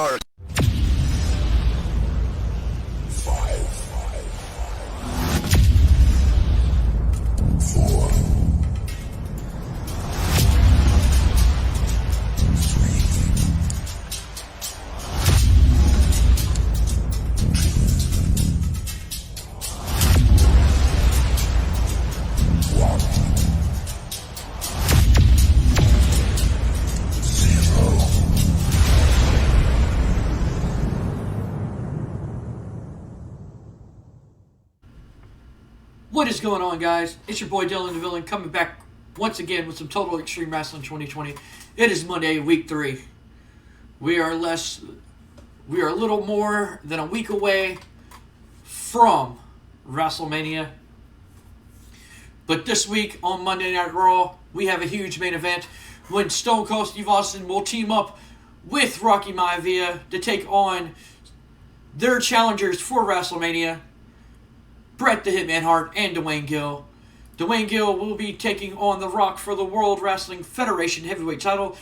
start. 5, 4, 0. What is going on, guys? It's your boy DylanDaVillain coming back once again with some Total Extreme Wrestling 2020. It is Monday, week 3. We are a little more than a week away from WrestleMania. But this week on Monday Night Raw, we have a huge main event when Stone Cold Steve Austin will team up with Rocky Maivia to take on their challengers for WrestleMania, Bret the Hitman Hart and Duane Gill. Duane Gill will be taking on The Rock for the World Wrestling Federation Heavyweight title,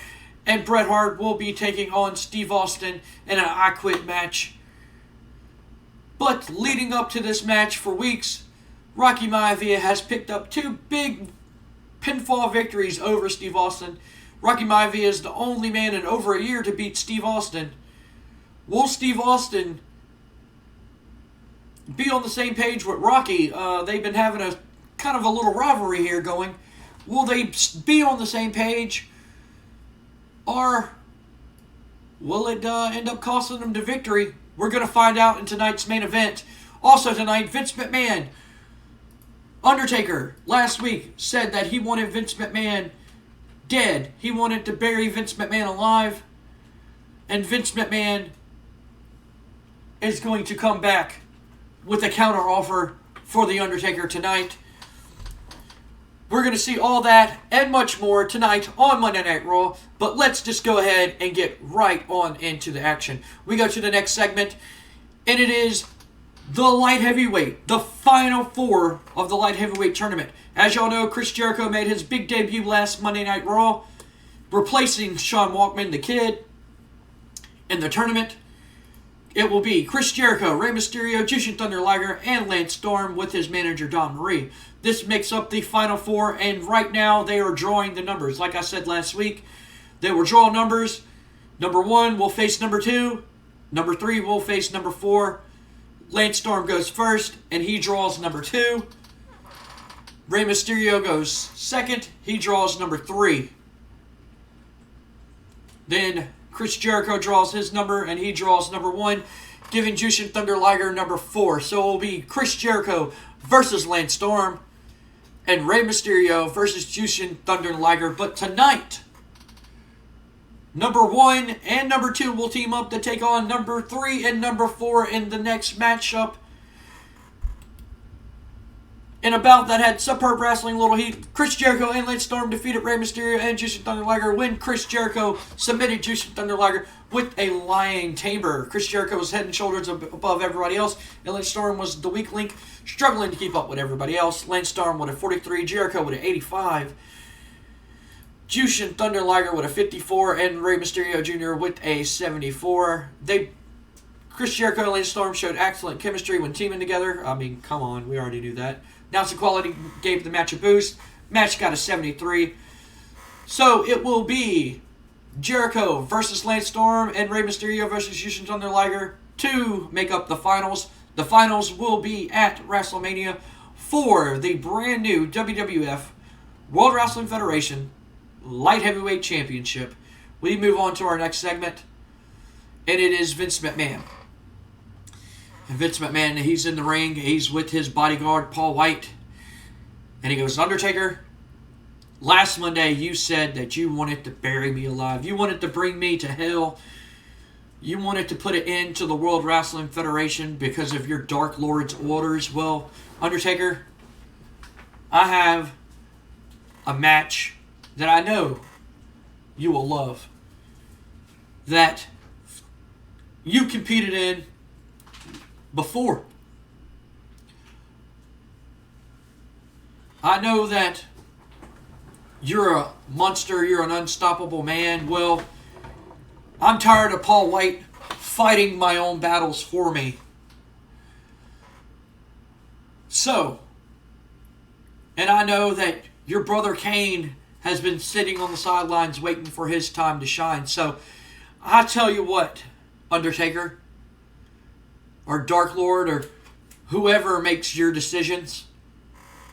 and Bret Hart will be taking on Steve Austin in an I Quit match. But leading up to this match for weeks, Rocky Maivia has picked up 2 big pinfall victories over Steve Austin. Rocky Maivia is the only man in over a year to beat Steve Austin. Will Steve Austin be on the same page with Rocky? They've been having a kind of a little rivalry here going. Will they be on the same page? Or will it end up costing them the victory? We're going to find out in tonight's main event. Also tonight, Vince McMahon. Undertaker last week said that he wanted Vince McMahon dead. He wanted to bury Vince McMahon alive. And Vince McMahon is going to come back with a counter offer for The Undertaker tonight. We're going to see all that and much more tonight on Monday Night Raw. But let's just go ahead and get right on into the action. We go to the next segment, and it is the light heavyweight, the final 4 of the light heavyweight tournament. As y'all know, Chris Jericho made his big debut last Monday Night Raw, replacing Sean Waltman, the Kid, in the tournament. It will be Chris Jericho, Rey Mysterio, Jushin Thunder Liger, and Lance Storm with his manager, Don Marie. This makes up the final 4, and right now they are drawing the numbers. Like I said last week, they will draw numbers. Number 1 will face number 2. Number 3 will face number 4. Lance Storm goes first, and he draws number 2. Rey Mysterio goes second. He draws number 3. Then Chris Jericho draws his number, and he draws number 1, giving Jushin Thunder Liger number 4. So it will be Chris Jericho versus Lance Storm, and Rey Mysterio versus Jushin Thunder Liger. But tonight, number 1 and number 2 will team up to take on number 3 and number 4 in the next matchup. In a bout that had superb wrestling, little heat, Chris Jericho and Lance Storm defeated Rey Mysterio and Jushin Thunder Liger when Chris Jericho submitted Jushin Thunder Liger with a lion tamer. Chris Jericho was head and shoulders above everybody else, and Lance Storm was the weak link, struggling to keep up with everybody else. Lance Storm with a 43, Jericho with an 85, Jushin Thunder Liger with a 54, and Rey Mysterio Jr. with a 74. Chris Jericho and Lance Storm showed excellent chemistry when teaming together. I mean, come on, we already knew that. Announcing quality gave the match a boost. Match got a 73. So it will be Jericho versus Lance Storm and Rey Mysterio versus Jushin Thunder Liger to make up the finals. The finals will be at WrestleMania for the brand new WWF World Wrestling Federation Light Heavyweight Championship. We move on to our next segment, and it is Vince McMahon. Vince McMahon, he's in the ring. He's with his bodyguard, Paul White. And he goes, Undertaker, last Monday you said that you wanted to bury me alive. You wanted to bring me to hell. You wanted to put an end to the World Wrestling Federation because of your Dark Lord's orders. Well, Undertaker, I have a match that I know you will love, that you competed in before. I know that you're a monster, you're an unstoppable man. Well, I'm tired of Paul White fighting my own battles for me. So, and I know that your brother Kane has been sitting on the sidelines waiting for his time to shine. So, I tell you what, Undertaker, or Dark Lord, or whoever makes your decisions,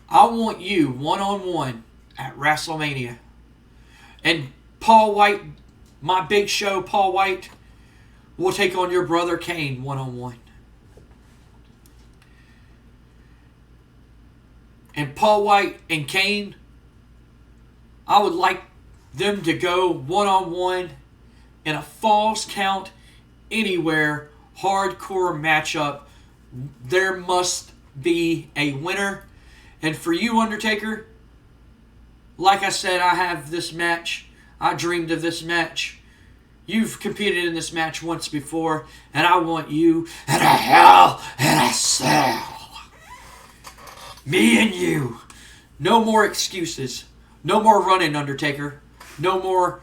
I want you one-on-one at WrestleMania. And Paul White, my big show, Paul White, will take on your brother Kane one-on-one. And Paul White and Kane, I would like them to go one-on-one in a Falls Count Anywhere hardcore matchup. There must be a winner. And for you, Undertaker, like I said, I have this match. I dreamed of this match. You've competed in this match once before, and I want you in a Hell in a Cell. Me and you. No more excuses. No more running, Undertaker. No more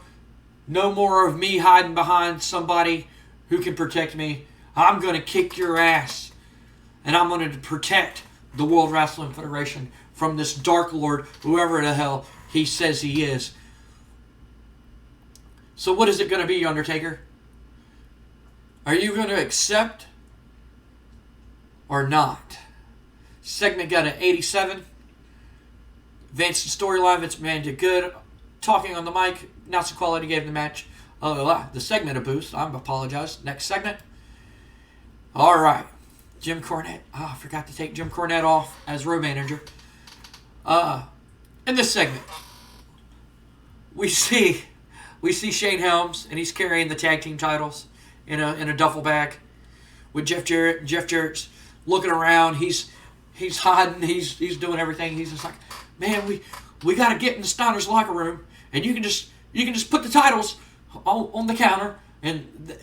of me hiding behind somebody who can protect me. I'm going to kick your ass. And I'm going to protect the World Wrestling Federation from this Dark Lord, whoever the hell he says he is. So what is it going to be, Undertaker? Are you going to accept or not? Segment got an 87. Advanced storyline, Vince McMahon did good. Talking on the mic, not so quality, gave the match the segment a boost. I apologize. Next segment. All right. Jim Cornette. I forgot to take Jim Cornette off as road manager. In this segment, we see Shane Helms, and he's carrying the tag team titles in a duffel bag with Jeff Jarrett. And Jeff Jarrett's looking around. He's hiding. He's doing everything. He's just like, man, we got to get in the Steiner's locker room, and you can just put the titles on the counter and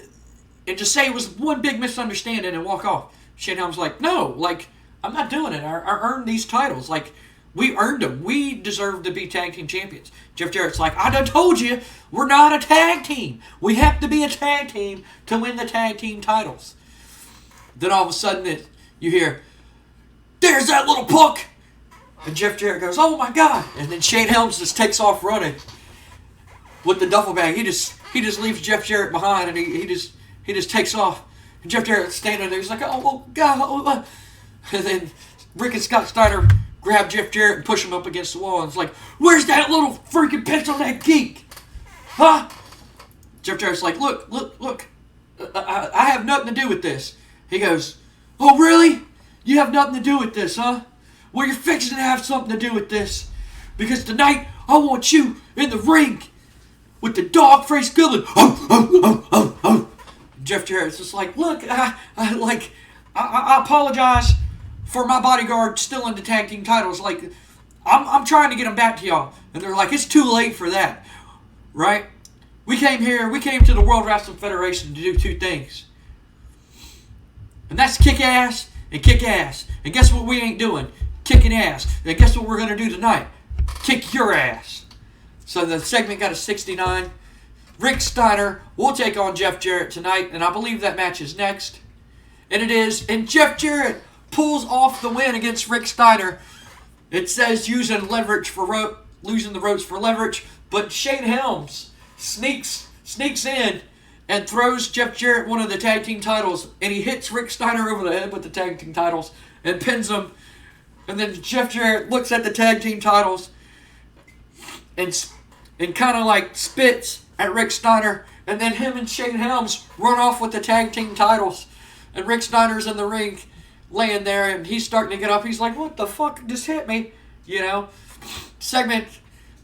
just say it was one big misunderstanding and walk off. Shane Helms like, no, like, I'm not doing it. I earned these titles. Like, we earned them. We deserve to be tag team champions. Jeff Jarrett's like, I done told you, we're not a tag team. We have to be a tag team to win the tag team titles. Then all of a sudden you hear, there's that little punk. And Jeff Jarrett goes, oh my God. And then Shane Helms just takes off running with the duffel bag. He just leaves Jeff Jarrett behind, and he just takes off. And Jeff Jarrett's standing there. He's like, oh God. And then Rick and Scott Steiner grab Jeff Jarrett and push him up against the wall. And it's like, where's that little freaking pencil neck geek? Huh? Jeff Jarrett's like, look. I have nothing to do with this. He goes, oh really? You have nothing to do with this, huh? Well, you're fixing to have something to do with this. Because tonight, I want you in the ring with the dog-faced villain. Jeff Jarrett's just like, look, I apologize for my bodyguard stealing the tag team titles. Like, I'm trying to get them back to y'all. And they're like, it's too late for that. Right? We came to the World Wrestling Federation to do two things. And that's kick ass and kick ass. And guess what we ain't doing? Kicking ass. And guess what we're going to do tonight? Kick your ass. So the segment got a 69. Rick Steiner will take on Jeff Jarrett tonight, and I believe that match is next. And it is. And Jeff Jarrett pulls off the win against Rick Steiner. It says using losing the ropes for leverage, but Shane Helms sneaks in and throws Jeff Jarrett one of the tag team titles, and he hits Rick Steiner over the head with the tag team titles and pins him. And then Jeff Jarrett looks at the tag team titles and kind of like spits at Rick Steiner, and then him and Shane Helms run off with the tag team titles. And Rick Steiner's in the ring laying there, and he's starting to get up. He's like, what the fuck just hit me? You know? Segment,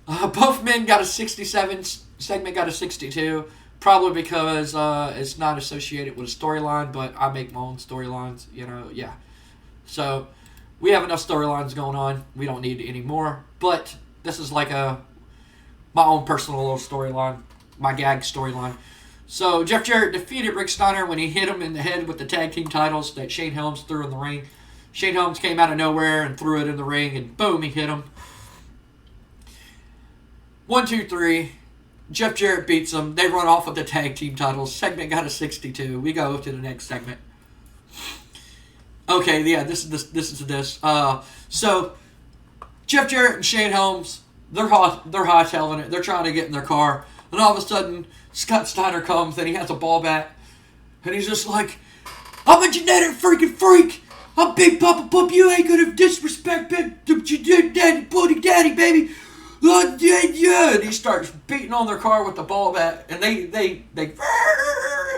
both men got a 67. Segment got a 62. Probably because it's not associated with a storyline, but I make my own storylines, yeah. So, we have enough storylines going on. We don't need any more. But this is like my own personal little storyline, my gag storyline. So, Jeff Jarrett defeated Rick Steiner when he hit him in the head with the tag team titles that Shane Helms threw in the ring. Shane Helms came out of nowhere and threw it in the ring, and boom, he hit him. 1, 2, 3. Jeff Jarrett beats them. They run off with the tag team titles. Segment got a 62. We go to the next segment. Okay, yeah, this is this. So Jeff Jarrett and Shane Helms, they're hightailing it. They're trying to get in their car, and all of a sudden, Scott Steiner comes and he has a ball bat, and he's just like, "I'm a genetic freaking freak. I'm Big Papa Pump. You ain't gonna disrespect Daddy, baby." And he starts beating on their car with the ball bat, and they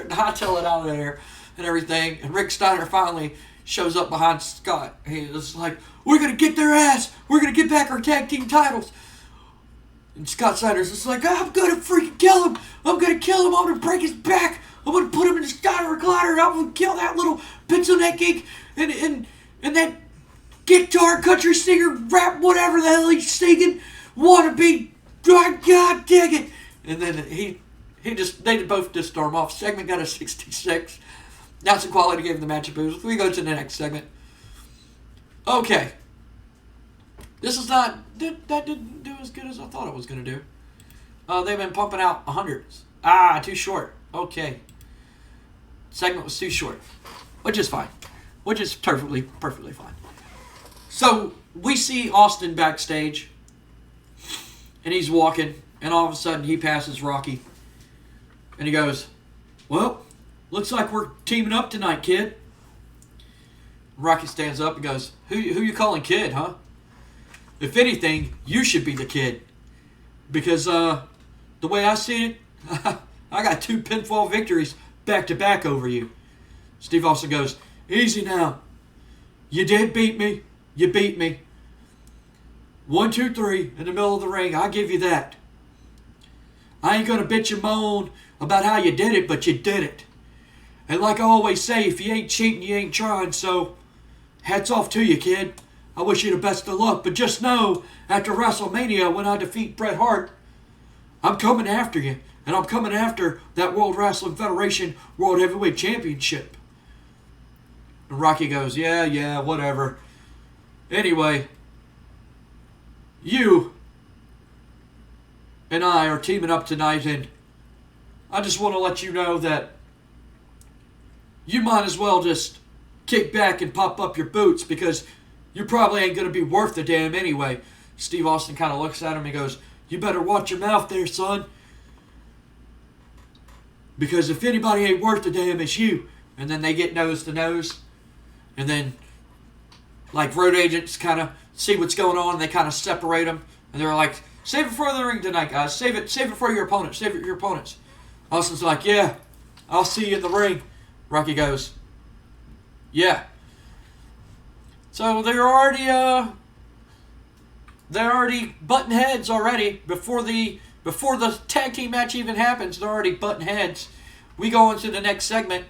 hightail it out of there and everything. And Rick Steiner finally shows up behind Scott. He's like, "We're gonna get their ass. We're gonna get back our tag team titles." And Scott Steiner's just like, "I'm gonna freaking kill him. I'm gonna kill him. I'm gonna break his back. I'm gonna put him in the Steiner recliner. And I'm gonna kill that little pencil neck geek and that guitar country singer rap whatever the hell he's singing. Wannabe, God dang it!" And then they both just storm off. Segment got a 66. That's the quality gave the match a boost. We go to the next segment. Okay. This is not... That didn't do as good as I thought it was going to do. They've been pumping out 100s. Too short. Okay. Segment was too short. Which is fine. Which is perfectly fine. So, we see Austin backstage. And he's walking. And all of a sudden, he passes Rocky. And he goes, "Well, looks like we're teaming up tonight, kid." Rocky stands up and goes, Who you calling kid, huh? If anything, you should be the kid. Because the way I see it, I got 2 pinfall victories back-to-back over you. Steve Austin goes, "Easy now. You did beat me. You beat me. 1, 2, 3 in the middle of the ring. I give you that. I ain't going to bitch and moan about how you did it, but you did it. And like I always say, if you ain't cheating, you ain't trying. So, hats off to you, kid. I wish you the best of luck. But just know, after WrestleMania, when I defeat Bret Hart, I'm coming after you. And I'm coming after that World Wrestling Federation World Heavyweight Championship." And Rocky goes, Yeah, whatever. Anyway, you and I are teaming up tonight, and I just want to let you know that you might as well just kick back and pop up your boots, because you probably ain't going to be worth the damn anyway. Steve Austin kind of looks at him and goes, "You better watch your mouth there, son. Because if anybody ain't worth the damn, it's you." And then they get nose to nose. And then, like, road agents kind of see what's going on, and they kind of separate them. And they're like, "Save it for the ring tonight, guys. Save it for your opponents. Save it for your opponents." Austin's like, "Yeah, I'll see you in the ring." Rocky goes, "Yeah." So they're already butting heads already before the tag team match even happens. They're already butting heads. We go into the next segment,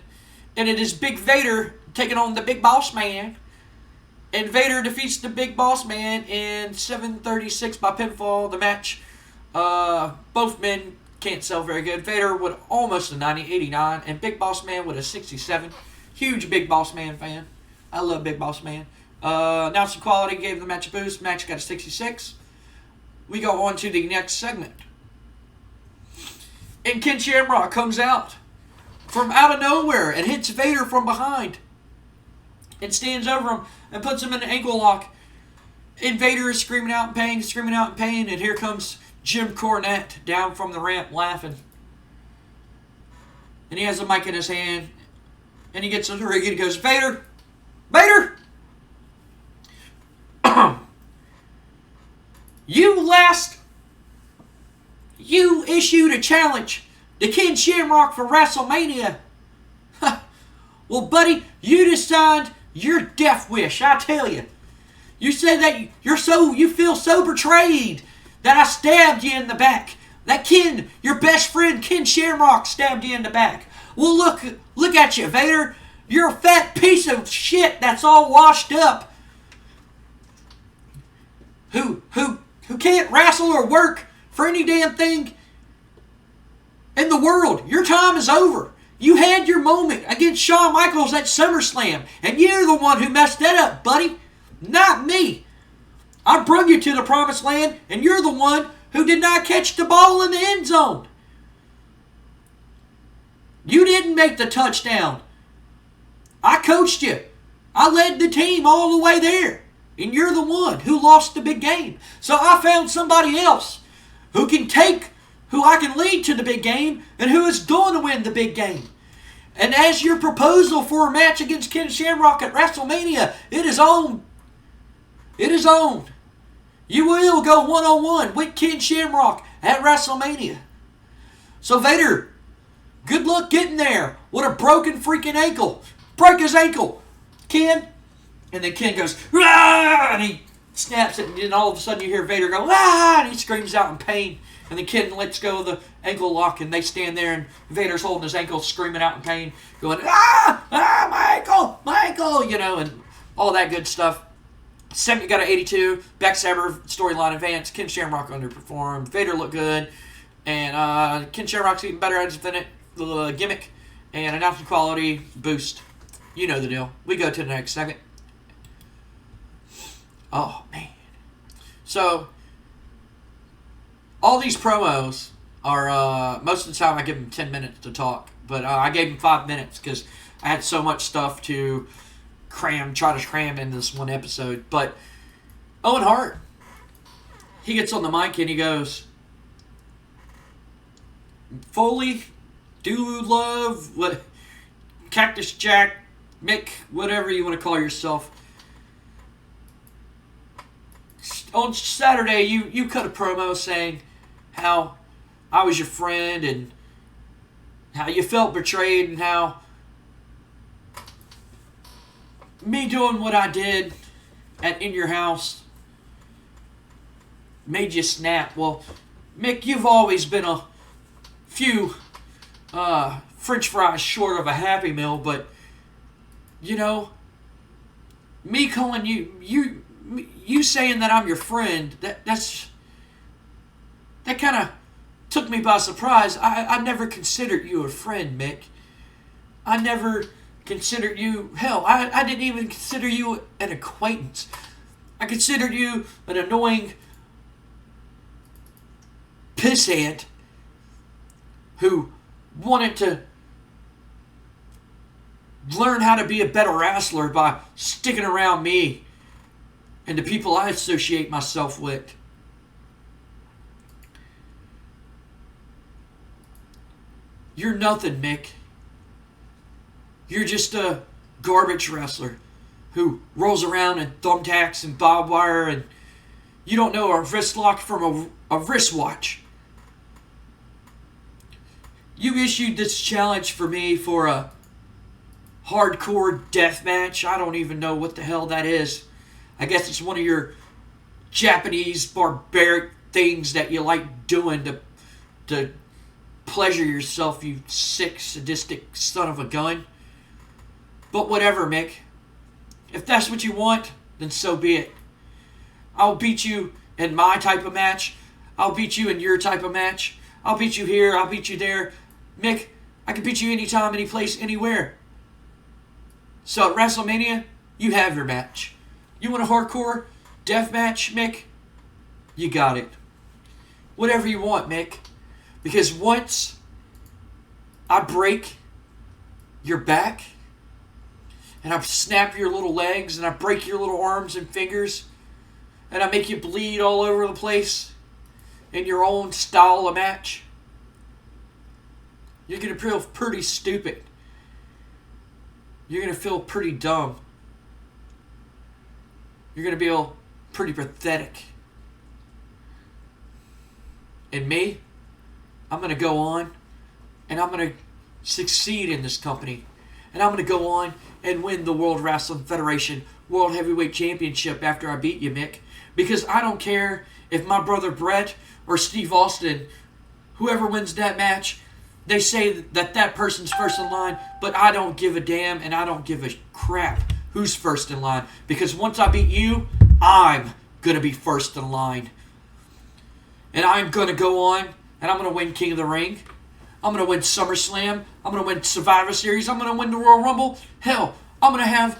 and it is Big Vader taking on the Big Boss Man. And Vader defeats the Big Boss Man in 7:36 by pinfall. The match, both men can't sell very good. Vader with almost a 89, and Big Boss Man with a 67. Huge Big Boss Man fan. I love Big Boss Man. Announcing quality gave the match a boost. Match got a 66. We go on to the next segment. And Ken Shamrock comes out from out of nowhere and hits Vader from behind. And stands over him and puts him in an ankle lock. And Vader is screaming out in pain, and here comes Jim Cornette down from the ramp laughing. And he has a mic in his hand, and he gets to the ring and he goes, "Vader! Vader! You issued a challenge to Ken Shamrock for WrestleMania. Well, buddy, you just signed your death wish, I tell you. You said that you feel so betrayed that I stabbed you in the back. That Ken, your best friend Ken Shamrock, stabbed you in the back. Well, look at you, Vader. You're a fat piece of shit that's all washed up. Who can't wrestle or work for any damn thing in the world. Your time is over. You had your moment against Shawn Michaels at SummerSlam, and you're the one who messed that up, buddy. Not me. I brought you to the promised land, and you're the one who did not catch the ball in the end zone. You didn't make the touchdown. I coached you. I led the team all the way there. And you're the one who lost the big game. So I found somebody else who can take, who I can lead to the big game, and who is going to win the big game. And as your proposal for a match against Ken Shamrock at WrestleMania, it is on. It is on. You will go one-on-one with Ken Shamrock at WrestleMania. So Vader, good luck getting there with a broken freaking ankle. Break his ankle, Ken. And then Ken goes, "Rah!" And he snaps it, and then all of a sudden you hear Vader go, "Ah!" And he screams out in pain. And then Ken lets go of the ankle lock, and they stand there, and Vader's holding his ankle, screaming out in pain, going, "Ah! Ah! My ankle!" You know, and all that good stuff. Segment got an 82. Backstabber storyline advance. Ken Shamrock underperformed. Vader looked good. And Ken Shamrock's even better at the gimmick. And announcement quality boost. You know the deal. We go to the next segment. Oh, man. So, all these promos are, most of the time I give them 10 minutes to talk. But I gave them 5 minutes because I had so much stuff to try to cram in this one episode. But Owen Hart, he gets on the mic and he goes, "Foley, do love, what, Cactus Jack, Mick, whatever you want to call yourself. On Saturday, you cut a promo saying how I was your friend and how you felt betrayed and how me doing what I did in your house made you snap. Well, Mick, you've always been a few French fries short of a Happy Meal, but you know, me calling you saying that I'm your friend, that kind of took me by surprise. I never considered you a friend, Mick. I never considered you, hell, I didn't even consider you an acquaintance. I considered you an annoying pissant who wanted to learn how to be a better wrestler by sticking around me and the people I associate myself with. You're nothing, Mick. You're just a garbage wrestler who rolls around in thumbtacks and barbed wire, and you don't know a wrist lock from a wristwatch. You issued this challenge for me for a hardcore death match. I don't even know what the hell that is. I guess it's one of your Japanese barbaric things that you like doing to pleasure yourself, you sick, sadistic son of a gun. But whatever, Mick. If that's what you want, then so be it. I'll beat you in my type of match. I'll beat you in your type of match. I'll beat you here. I'll beat you there. Mick, I can beat you anytime, any place, anywhere. So at WrestleMania, you have your match. You want a hardcore death match, Mick? You got it. Whatever you want, Mick. Because once I break your back, and I snap your little legs, and I break your little arms and fingers, and I make you bleed all over the place in your own style of match, you're going to feel pretty stupid. You're going to feel pretty dumb. You're going to feel pretty pathetic. And me, I'm going to go on, and I'm going to succeed in this company. And I'm going to go on and win the World Wrestling Federation World Heavyweight Championship after I beat you, Mick. Because I don't care if my brother Bret or Steve Austin, whoever wins that match, they say that person's first in line, but I don't give a damn and I don't give a crap who's first in line. Because once I beat you, I'm going to be first in line. And I'm going to go on and I'm going to win King of the Ring. I'm going to win SummerSlam. I'm going to win Survivor Series. I'm going to win the Royal Rumble. Hell, I'm going to have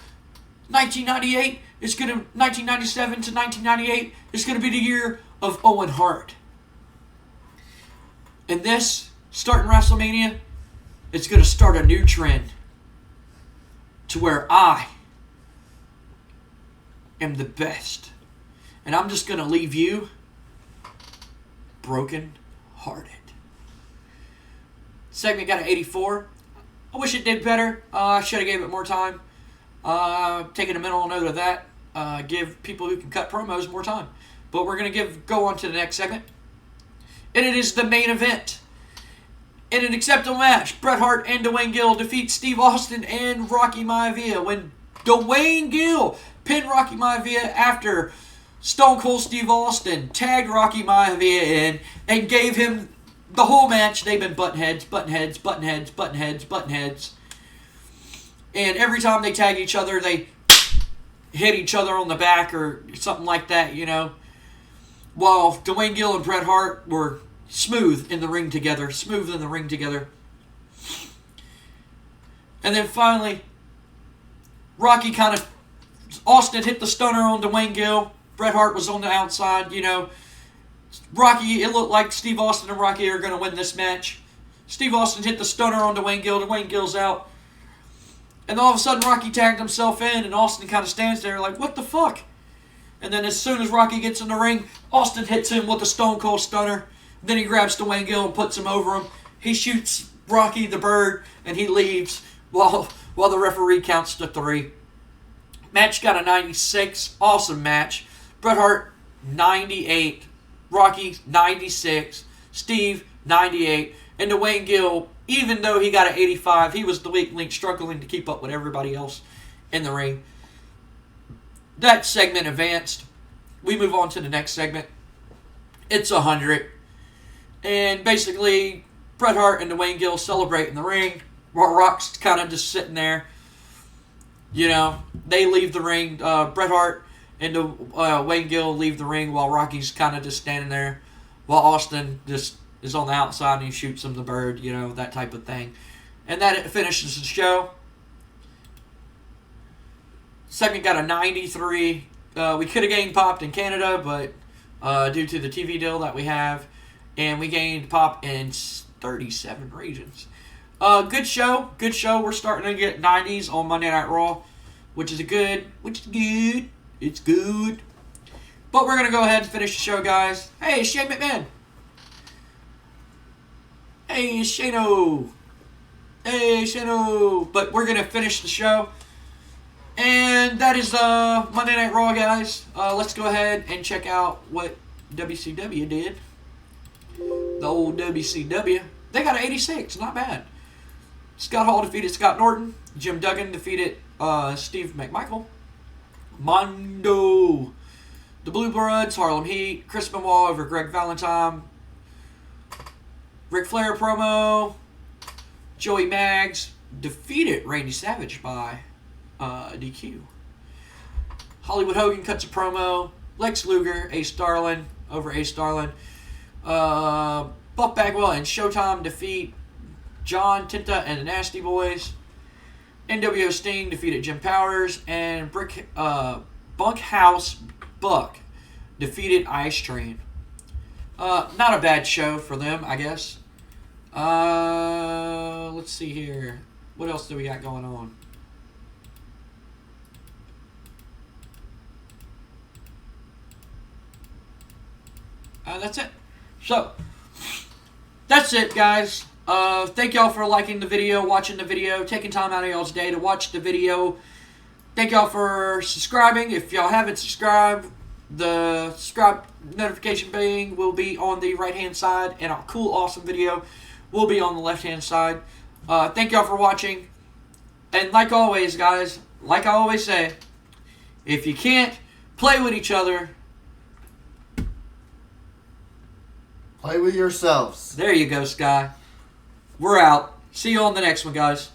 1998. 1997 to 1998 is going to be the year of Owen Hart. And this, starting WrestleMania, It's going to start a new trend to where I am the best. And I'm just going to leave you broken hearted. Segment got an 84. I wish it did better. I should have gave it more time. Taking a mental note of that. Give people who can cut promos more time. But we're going to go on to the next segment. And it is the main event. In an acceptable match, Bret Hart and Duane Gill defeat Steve Austin and Rocky Maivia when Duane Gill pinned Rocky Maivia after Stone Cold Steve Austin tagged Rocky Maivia in and gave him the whole match. They've been button heads. And every time they tag each other, they hit each other on the back or something like that, you know. While Duane Gill and Bret Hart were smooth in the ring together. And then finally, Austin hit the stunner on Duane Gill. Bret Hart was on the outside, you know. It looked like Steve Austin and Rocky are going to win this match. Steve Austin hit the stunner on Duane Gill. Duane Gill's out. And all of a sudden, Rocky tagged himself in, and Austin kind of stands there like, what the fuck? And then as soon as Rocky gets in the ring, Austin hits him with a Stone Cold Stunner. Then he grabs Duane Gill and puts him over him. He shoots Rocky the Bird, and he leaves while the referee counts to 3. Match got a 96. Awesome match. Bret Hart, 98. Rocky, 96. Steve, 98. And Duane Gill, even though he got an 85, he was the weak link, struggling to keep up with everybody else in the ring. That segment advanced. We move on to the next segment. It's 100. And basically, Bret Hart and Duane Gill celebrate in the ring, while Rock's kind of just sitting there. You know, they leave the ring. Bret Hart and Duane Gill leave the ring while Rocky's kind of just standing there, while Austin just is on the outside and he shoots him the bird, you know, that type of thing. And that finishes the show. Segment got a 93. We could have gained popped in Canada, but due to the TV deal that we have, and we gained pop in 37 regions. Good show. We're starting to get 90s on Monday Night Raw, which is good. It's good. But we're going to go ahead and finish the show, guys. Hey, Shane McMahon. Hey, Shano. But we're going to finish the show. And that is Monday Night Raw, guys. Let's go ahead and check out what WCW did. The old WCW. They got an 86. Not bad. Scott Hall defeated Scott Norton. Jim Duggan defeated Steve McMichael. Mondo. The Blue Bloods, Harlem Heat. Chris Benoit over Greg Valentine. Ric Flair promo. Joey Maggs defeated Randy Savage by DQ. Hollywood Hogan cuts a promo. Lex Luger, Ace Darlin over Ace Darlin. Buff Bagwell and Showtime defeat John Tinta and the Nasty Boys. NWO Sting defeated Jim Powers, and Bunkhouse Buck defeated Ice Train. Not a bad show for them, I guess. Let's see here. What else do we got going on? That's it. So, that's it, guys. Thank y'all for liking the video, watching the video, taking time out of y'all's day to watch the video. Thank y'all for subscribing. If y'all haven't subscribed, the subscribe notification bell will be on the right-hand side, and a cool, awesome video will be on the left-hand side. Thank y'all for watching. And like always, guys, like I always say, if you can't play with each other, play with yourselves. There you go, Sky. We're out. See you on the next one, guys.